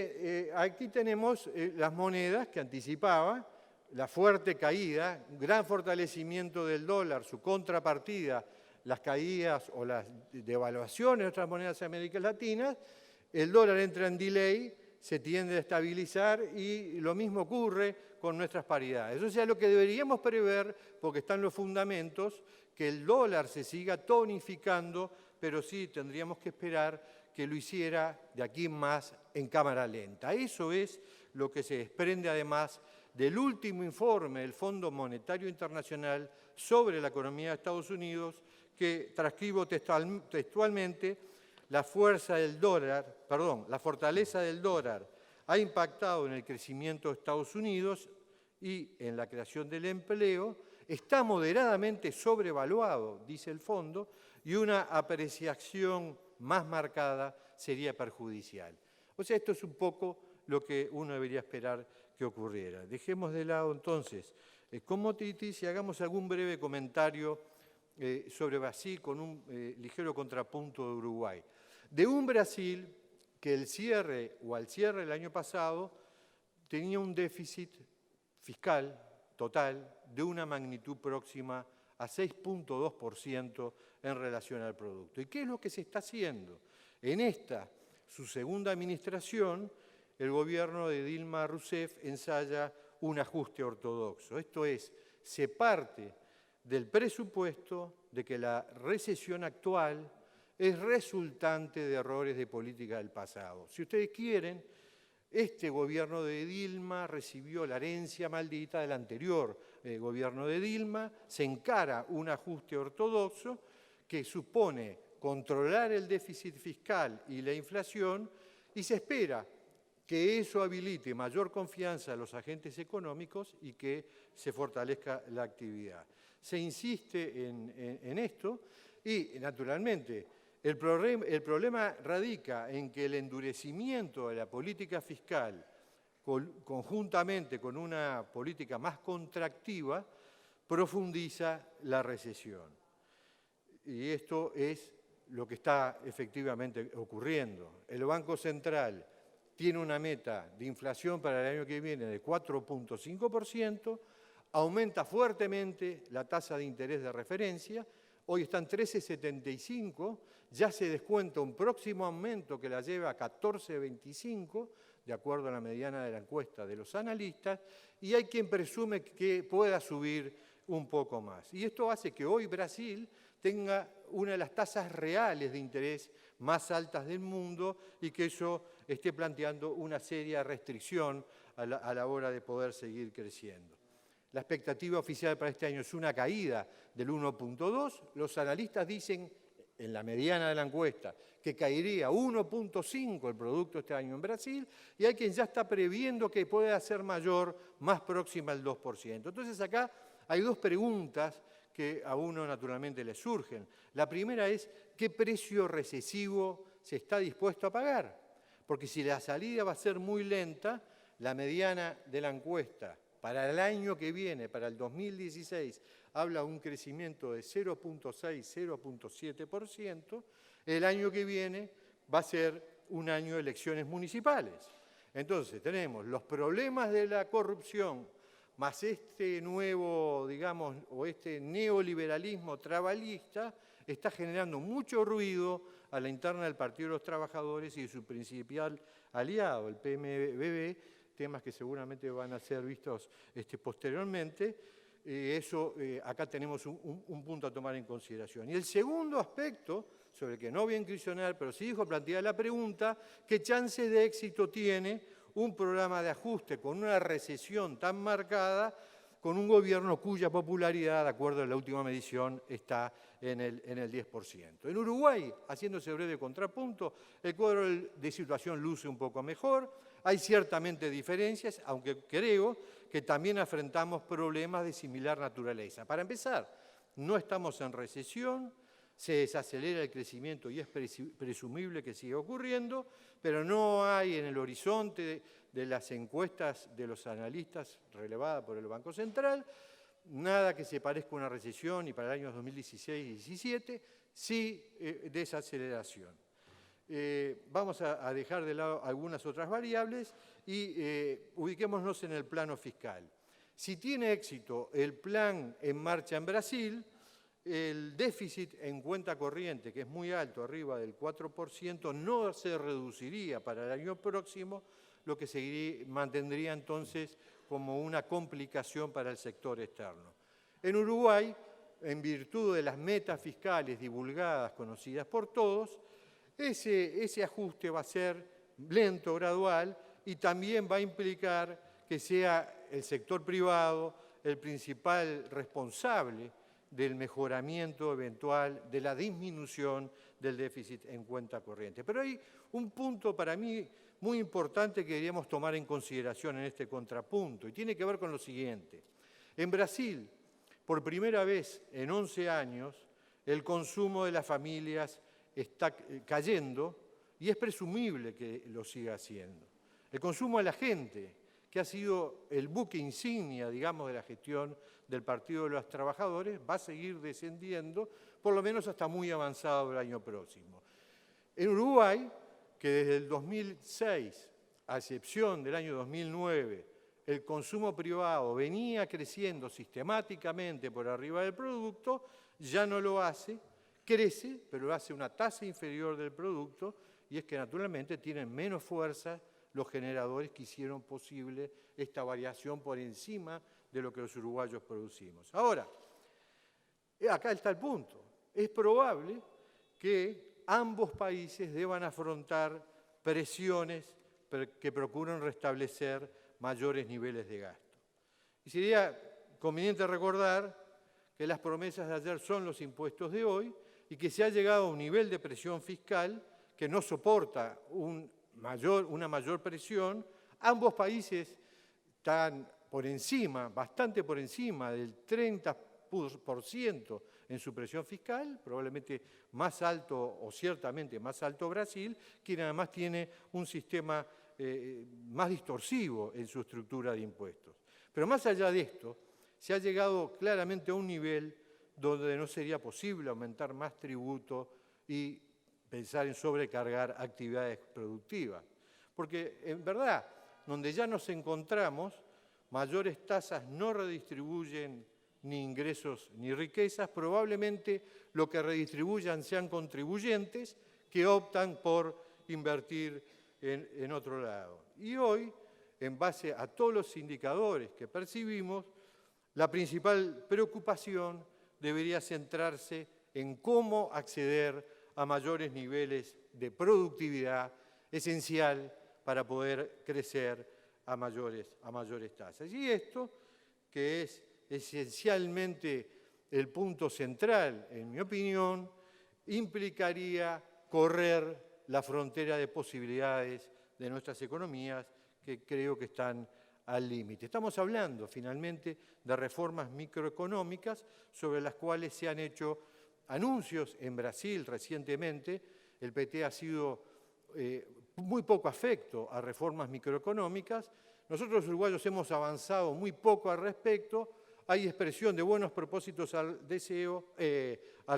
aquí tenemos las monedas que anticipaba, la fuerte caída, un gran fortalecimiento del dólar, su contrapartida, las caídas o las devaluaciones de otras monedas de América Latina, el dólar entra en delay, se tiende a estabilizar y lo mismo ocurre con nuestras paridades. O sea, lo que deberíamos prever, porque están los fundamentos, que el dólar se siga tonificando, pero sí tendríamos que esperar que lo hiciera de aquí más en cámara lenta. Eso es lo que se desprende además del último informe del Fondo Monetario Internacional sobre la economía de Estados Unidos, que transcribo textualmente: la fortaleza del dólar ha impactado en el crecimiento de Estados Unidos y en la creación del empleo, está moderadamente sobrevaluado, dice el fondo, y una apreciación más marcada sería perjudicial. O sea, esto es un poco lo que uno debería esperar que ocurriera. Dejemos de lado entonces commodities y hagamos algún breve comentario sobre Brasil con un ligero contrapunto de Uruguay. De un Brasil que al cierre del año pasado tenía un déficit fiscal total de una magnitud próxima a 6.2% en relación al producto. ¿Y qué es lo que se está haciendo? En esta, su segunda administración, el gobierno de Dilma Rousseff ensaya un ajuste ortodoxo. Esto es, se parte del presupuesto de que la recesión actual es resultante de errores de política del pasado. Si ustedes quieren, este gobierno de Dilma recibió la herencia maldita del anterior gobierno de Dilma, se encara un ajuste ortodoxo que supone controlar el déficit fiscal y la inflación y se espera que eso habilite mayor confianza a los agentes económicos y que se fortalezca la actividad. Se insiste en esto y, naturalmente, el problema radica en que el endurecimiento de la política fiscal, conjuntamente con una política más contractiva, profundiza la recesión. Y esto es lo que está efectivamente ocurriendo. El Banco Central tiene una meta de inflación para el año que viene de 4.5%, aumenta fuertemente la tasa de interés de referencia, hoy está en 13,75, ya se descuenta un próximo aumento que la lleva a 14,25, de acuerdo a la mediana de la encuesta de los analistas, y hay quien presume que pueda subir un poco más. Y esto hace que hoy Brasil tenga una de las tasas reales de interés más altas del mundo y que eso esté planteando una seria restricción a la hora de poder seguir creciendo. La expectativa oficial para este año es una caída del 1.2. Los analistas dicen, en la mediana de la encuesta, que caería 1.5 el producto este año en Brasil, y hay quien ya está previendo que pueda ser mayor, más próxima al 2%. Entonces acá hay dos preguntas que a uno naturalmente le surgen. La primera es, ¿qué precio recesivo se está dispuesto a pagar? Porque si la salida va a ser muy lenta, la mediana de la encuesta para el año que viene, para el 2016, habla de un crecimiento de 0.6-0.7%, el año que viene va a ser un año de elecciones municipales. Entonces tenemos los problemas de la corrupción, más este nuevo, digamos, o este neoliberalismo trabalista, está generando mucho ruido a la interna del Partido de los Trabajadores y de su principal aliado, el PMBB, temas que seguramente van a ser vistos posteriormente. Acá tenemos un punto a tomar en consideración. Y el segundo aspecto, sobre el que no voy a incursionar, pero sí dijo plantear la pregunta, ¿qué chance de éxito tiene un programa de ajuste con una recesión tan marcada, con un gobierno cuya popularidad, de acuerdo a la última medición, está en el 10%? En Uruguay, haciéndose breve contrapunto, el cuadro de situación luce un poco mejor. Hay ciertamente diferencias, aunque creo que también enfrentamos problemas de similar naturaleza. Para empezar, no estamos en recesión, se desacelera el crecimiento y es presumible que siga ocurriendo, pero no hay en el horizonte de las encuestas de los analistas relevadas por el Banco Central nada que se parezca a una recesión y para el año 2016 y 2017 sí desaceleración. Vamos a dejar de lado algunas otras variables y ubiquémonos en el plano fiscal. Si tiene éxito el plan en marcha en Brasil, el déficit en cuenta corriente, que es muy alto, arriba del 4%, no se reduciría para el año próximo, lo que mantendría entonces como una complicación para el sector externo. En Uruguay, en virtud de las metas fiscales divulgadas, conocidas por todos, ese ajuste va a ser lento, gradual, y también va a implicar que sea el sector privado el principal responsable del mejoramiento eventual, de la disminución del déficit en cuenta corriente. Pero hay un punto para mí muy importante que deberíamos tomar en consideración en este contrapunto, y tiene que ver con lo siguiente. En Brasil, por primera vez en 11 años, el consumo de las familias está cayendo y es presumible que lo siga haciendo. El consumo de la gente, que ha sido el buque insignia, digamos, de la gestión del Partido de los Trabajadores, va a seguir descendiendo, por lo menos hasta muy avanzado el año próximo. En Uruguay, que desde el 2006, a excepción del año 2009, el consumo privado venía creciendo sistemáticamente por arriba del producto, ya no lo hace, crece, pero lo hace una tasa inferior del producto, y es que naturalmente tienen menos fuerza los generadores que hicieron posible esta variación por encima de lo que los uruguayos producimos. Ahora, acá está el punto. Es probable que ambos países deban afrontar presiones que procuren restablecer mayores niveles de gasto. Y sería conveniente recordar que las promesas de ayer son los impuestos de hoy y que se ha llegado a un nivel de presión fiscal que no soporta una mayor presión. Ambos países están por encima, bastante por encima del 30% en su presión fiscal, probablemente más alto o ciertamente más alto Brasil, quien además tiene un sistema más distorsivo en su estructura de impuestos. Pero más allá de esto, se ha llegado claramente a un nivel donde no sería posible aumentar más tributo y pensar en sobrecargar actividades productivas. Porque, en verdad, donde ya nos encontramos, mayores tasas no redistribuyen ni ingresos ni riquezas, probablemente lo que redistribuyan sean contribuyentes que optan por invertir en otro lado. Y hoy, en base a todos los indicadores que percibimos, la principal preocupación debería centrarse en cómo acceder a mayores niveles de productividad esencial para poder crecer a mayores tasas. Y esto, que es esencialmente el punto central, en mi opinión, implicaría correr la frontera de posibilidades de nuestras economías, que creo que están al límite. Estamos hablando, finalmente, de reformas microeconómicas sobre las cuales se han hecho anuncios en Brasil recientemente. El PT ha sido muy poco afecto a reformas microeconómicas. Nosotros los uruguayos hemos avanzado muy poco al respecto. Hay expresión de buenos propósitos al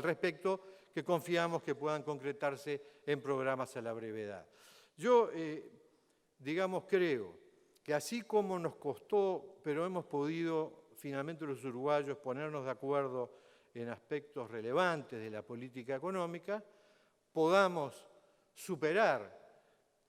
respecto que confiamos que puedan concretarse en programas a la brevedad. Yo, creo que así como nos costó, pero hemos podido finalmente los uruguayos ponernos de acuerdo en aspectos relevantes de la política económica, podamos superar,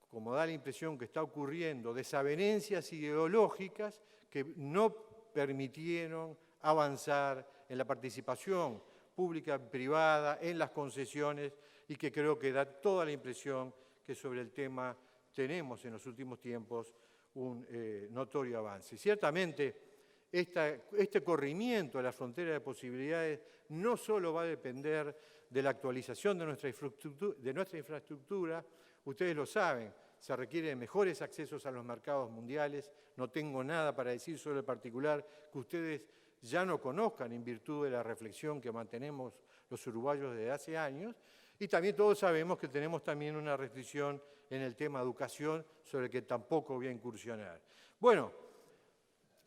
como da la impresión que está ocurriendo, desavenencias ideológicas que no permitieron avanzar en la participación pública y privada, en las concesiones, y que creo que da toda la impresión que sobre el tema tenemos en los últimos tiempos un notorio avance. Ciertamente, este corrimiento a la frontera de posibilidades no solo va a depender de la actualización de nuestra infraestructura, ustedes lo saben, se requiere de mejores accesos a los mercados mundiales. No tengo nada para decir sobre el particular que ustedes ya no conozcan en virtud de la reflexión que mantenemos los uruguayos desde hace años. Y también todos sabemos que tenemos también una restricción en el tema de educación sobre el que tampoco voy a incursionar. Bueno,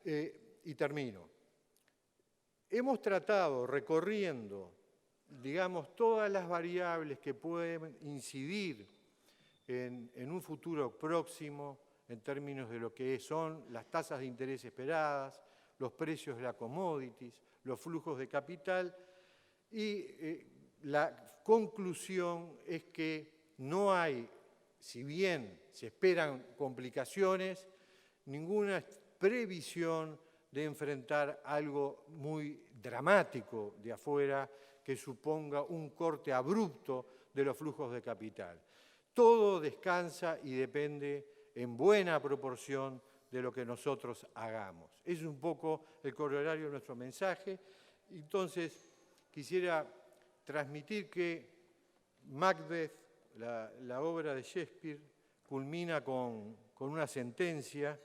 y termino. Hemos tratado, recorriendo, todas las variables que pueden incidir en un futuro próximo en términos de lo que son las tasas de interés esperadas, los precios de las commodities, los flujos de capital, y la conclusión es que no hay, si bien se esperan complicaciones, ninguna previsión de enfrentar algo muy dramático de afuera que suponga un corte abrupto de los flujos de capital. Todo descansa y depende en buena proporción de lo que nosotros hagamos. Es un poco el corolario de nuestro mensaje. Entonces, quisiera transmitir que Macbeth, la obra de Shakespeare, culmina con una sentencia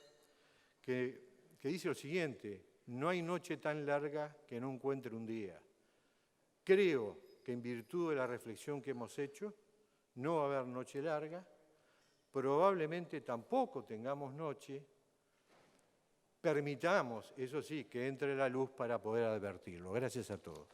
que dice lo siguiente: no hay noche tan larga que no encuentre un día. Creo que en virtud de la reflexión que hemos hecho, no va a haber noche larga, probablemente tampoco tengamos noche. Permitamos, eso sí, que entre la luz para poder advertirlo. Gracias a todos.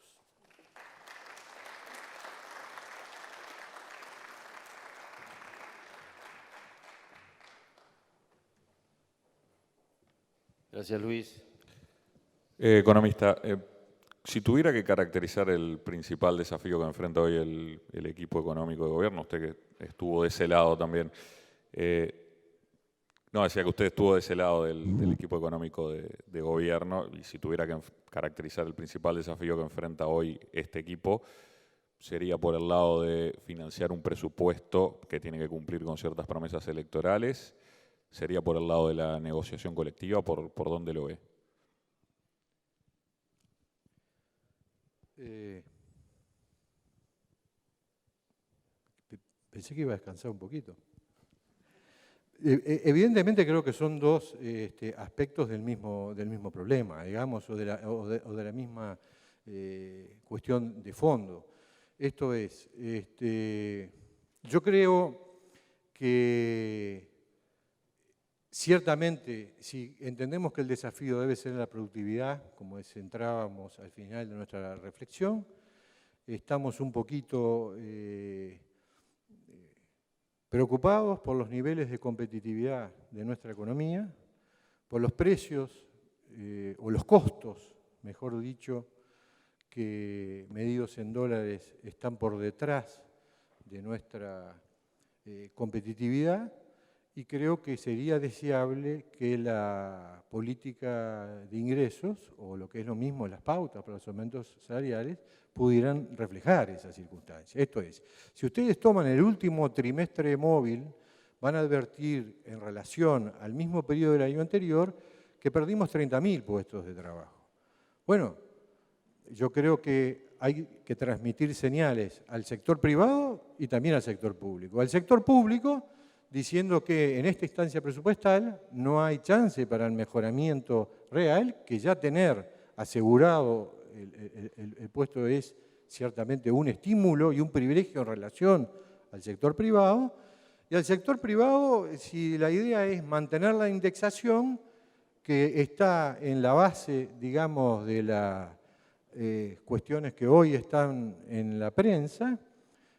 Gracias, Luis. Economista, si tuviera que caracterizar el principal desafío que enfrenta hoy el equipo económico de gobierno, usted que estuvo de ese lado también, decía que usted estuvo de ese lado del equipo económico de gobierno, y si tuviera que caracterizar el principal desafío que enfrenta hoy este equipo, sería por el lado de financiar un presupuesto que tiene que cumplir con ciertas promesas electorales, sería por el lado de la negociación colectiva. ¿Por dónde lo ve? Pensé que iba a descansar un poquito. Evidentemente creo que son dos aspectos del mismo problema, digamos, o de la misma cuestión de fondo. Esto es, yo creo que ciertamente, si entendemos que el desafío debe ser la productividad, como centrábamos al final de nuestra reflexión, estamos un poquito preocupados por los niveles de competitividad de nuestra economía, por los precios o los costos, mejor dicho, que medidos en dólares están por detrás de nuestra competitividad, y creo que sería deseable que la política de ingresos, o lo que es lo mismo, las pautas para los aumentos salariales, pudieran reflejar esas circunstancias. Esto es, si ustedes toman el último trimestre móvil, van a advertir en relación al mismo periodo del año anterior que perdimos 30.000 puestos de trabajo. Bueno, yo creo que hay que transmitir señales al sector privado y también al sector público. Al sector público, diciendo que en esta instancia presupuestal no hay chance para el mejoramiento real, que ya tener asegurado el puesto es ciertamente un estímulo y un privilegio en relación al sector privado. Y al sector privado, si la idea es mantener la indexación que está en la base, digamos, de las cuestiones que hoy están en la prensa,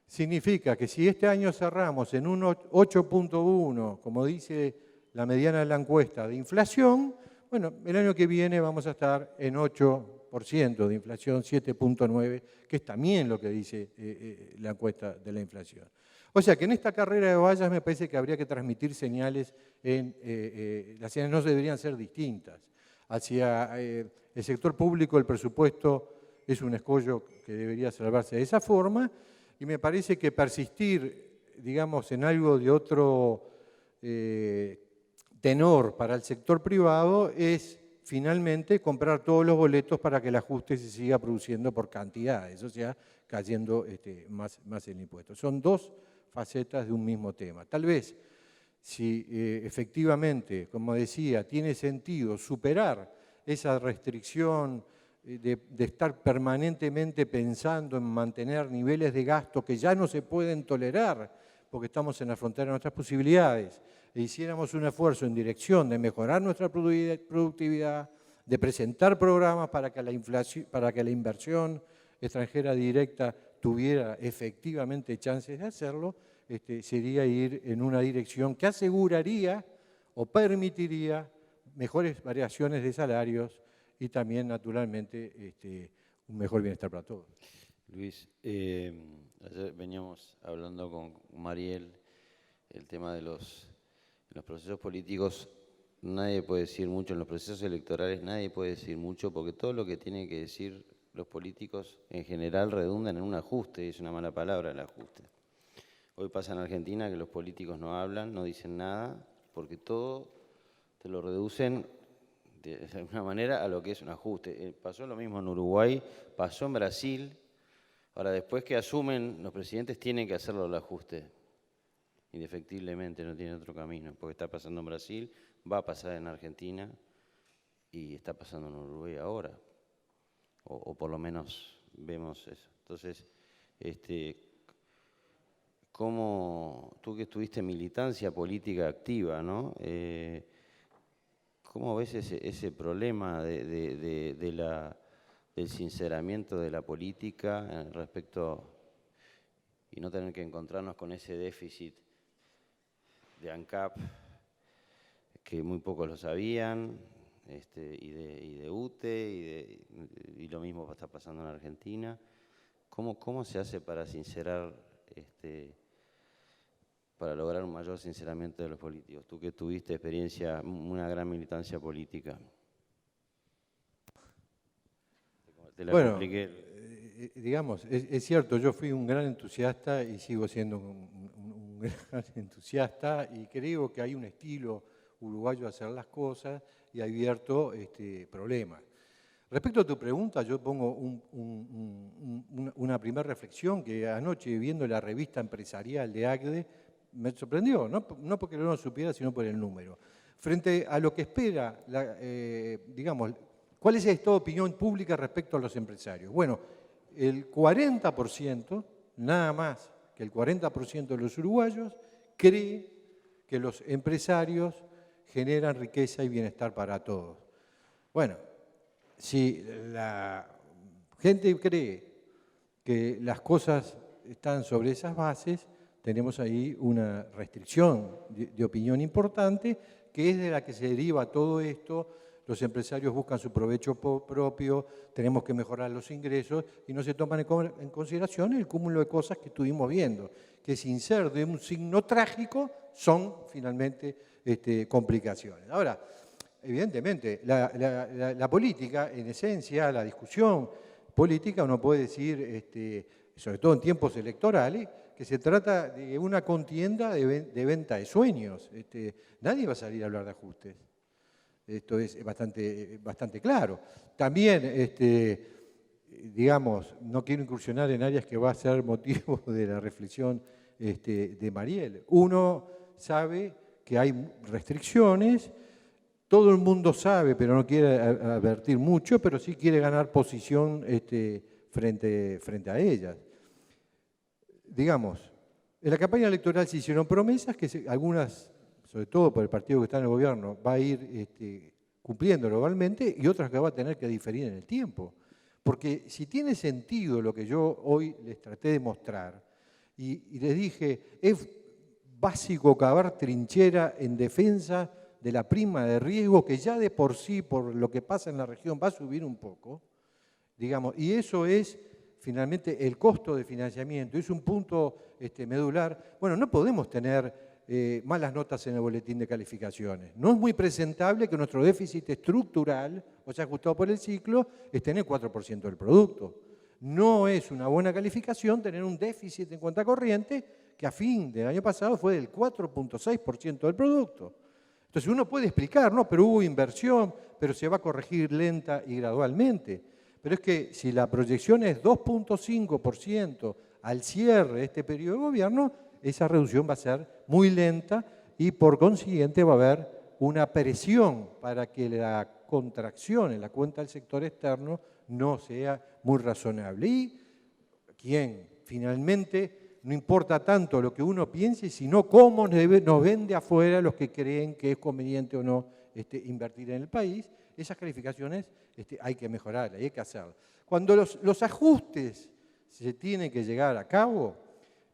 significa que si este año cerramos en un 8.1, como dice la mediana de la encuesta de inflación, bueno, el año que viene vamos a estar en 8% de inflación, 7.9, que es también lo que dice la encuesta de la inflación. O sea que en esta carrera de vallas me parece que habría que transmitir señales, las señales no deberían ser distintas. Hacia el sector público el presupuesto es un escollo que debería salvarse de esa forma, y me parece que persistir, digamos, en algo de otro tenor para el sector privado es finalmente comprar todos los boletos para que el ajuste se siga produciendo por cantidades, o sea, cayendo más el impuesto. Son dos facetas de un mismo tema. Tal vez, si efectivamente, como decía, tiene sentido superar esa restricción de estar permanentemente pensando en mantener niveles de gasto que ya no se pueden tolerar porque estamos en la frontera de nuestras posibilidades, e hiciéramos un esfuerzo en dirección de mejorar nuestra productividad, de presentar programas para que la inversión extranjera directa tuviera efectivamente chances de hacerlo, sería ir en una dirección que aseguraría o permitiría mejores variaciones de salarios y también, naturalmente, un mejor bienestar para todos. Luis, ayer veníamos hablando con Mariel el tema de los procesos políticos. Nadie puede decir mucho, en los procesos electorales nadie puede decir mucho, porque todo lo que tienen que decir los políticos en general redundan en un ajuste, es una mala palabra el ajuste. Hoy pasa en Argentina que los políticos no hablan, no dicen nada, porque todo te lo reducen de alguna manera a lo que es un ajuste. Pasó lo mismo en Uruguay, pasó en Brasil. Ahora, después que asumen, los presidentes tienen que hacerlo el ajuste. Indefectiblemente, no tiene otro camino, porque está pasando en Brasil, va a pasar en Argentina y está pasando en Uruguay ahora. O por lo menos vemos eso. Entonces, ¿cómo, tú que estuviste en militancia política activa, ¿no? ¿Cómo ves ese problema del sinceramiento de la política respecto y no tener que encontrarnos con ese déficit de ANCAP que muy pocos lo sabían, y de UTE, y lo mismo está pasando en Argentina? ¿Cómo se hace para sincerar, para lograr un mayor sinceramiento de los políticos? Tú que tuviste experiencia, una gran militancia política. Bueno, digamos, es cierto, yo fui un gran entusiasta y sigo siendo un gran entusiasta, y creo que hay un estilo uruguayo de hacer las cosas y advierto problemas. Respecto a tu pregunta, yo pongo una primera reflexión que anoche, viendo la revista empresarial de ACDE, me sorprendió, no porque no lo supiera, sino por el número. Frente a lo que espera, digamos, ¿cuál es el estado de opinión pública respecto a los empresarios? Bueno, el 40%, nada más que el 40% de los uruguayos, cree que los empresarios generan riqueza y bienestar para todos. Bueno, si la gente cree que las cosas están sobre esas bases, tenemos ahí una restricción de opinión importante, que es de la que se deriva todo esto. Los empresarios buscan su provecho propio, tenemos que mejorar los ingresos y no se toman en consideración el cúmulo de cosas que estuvimos viendo, que sin ser de un signo trágico son finalmente complicaciones. Ahora, evidentemente, la política, en esencia, la discusión política, uno puede decir, sobre todo en tiempos electorales, que se trata de una contienda de venta de sueños. Nadie va a salir a hablar de ajustes. Esto es bastante claro. También, digamos, no quiero incursionar en áreas que va a ser motivo de la reflexión de Mariel. Uno sabe que hay restricciones, todo el mundo sabe, pero no quiere advertir mucho, pero sí quiere ganar posición frente a ellas. Digamos, en la campaña electoral se hicieron promesas que algunas, sobre todo por el partido que está en el gobierno, va a ir cumpliendo globalmente, y otras que va a tener que diferir en el tiempo. Porque si tiene sentido lo que yo hoy les traté de mostrar, y les dije, es básico cavar trinchera en defensa de la prima de riesgo, que ya de por sí, por lo que pasa en la región, va a subir un poco, digamos, y eso es finalmente el costo de financiamiento, es un punto medular. Bueno, no podemos tener malas notas en el boletín de calificaciones. No es muy presentable que nuestro déficit estructural, o sea, ajustado por el ciclo, esté en el 4% del producto. No es una buena calificación tener un déficit en cuenta corriente que a fin del año pasado fue del 4.6% del producto. Entonces uno puede explicar, no, pero hubo inversión, pero se va a corregir lenta y gradualmente. Pero es que si la proyección es 2.5% al cierre de este periodo de gobierno, esa reducción va a ser muy lenta y por consiguiente va a haber una presión para que la contracción en la cuenta del sector externo no sea muy razonable. Y quien finalmente no importa tanto lo que uno piense, sino cómo nos ven de afuera los que creen que es conveniente o no invertir en el país. Esas calificaciones hay que mejorarlas, hay que hacerlas. Cuando los ajustes se tienen que llegar a cabo,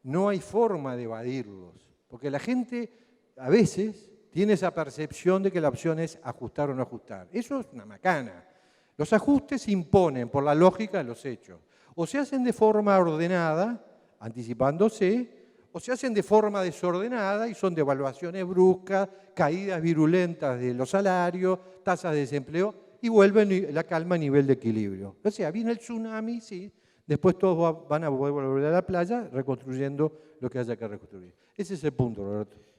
no hay forma de evadirlos, porque la gente a veces tiene esa percepción de que la opción es ajustar o no ajustar. Eso es una macana. Los ajustes se imponen por la lógica de los hechos. O se hacen de forma ordenada, anticipándose, o se hacen de forma desordenada y son devaluaciones bruscas, caídas virulentas de los salarios, tasas de desempleo y vuelve la calma a nivel de equilibrio. O sea, viene el tsunami, sí, después todos van a volver a la playa reconstruyendo lo que haya que reconstruir. Ese es el punto, Roberto.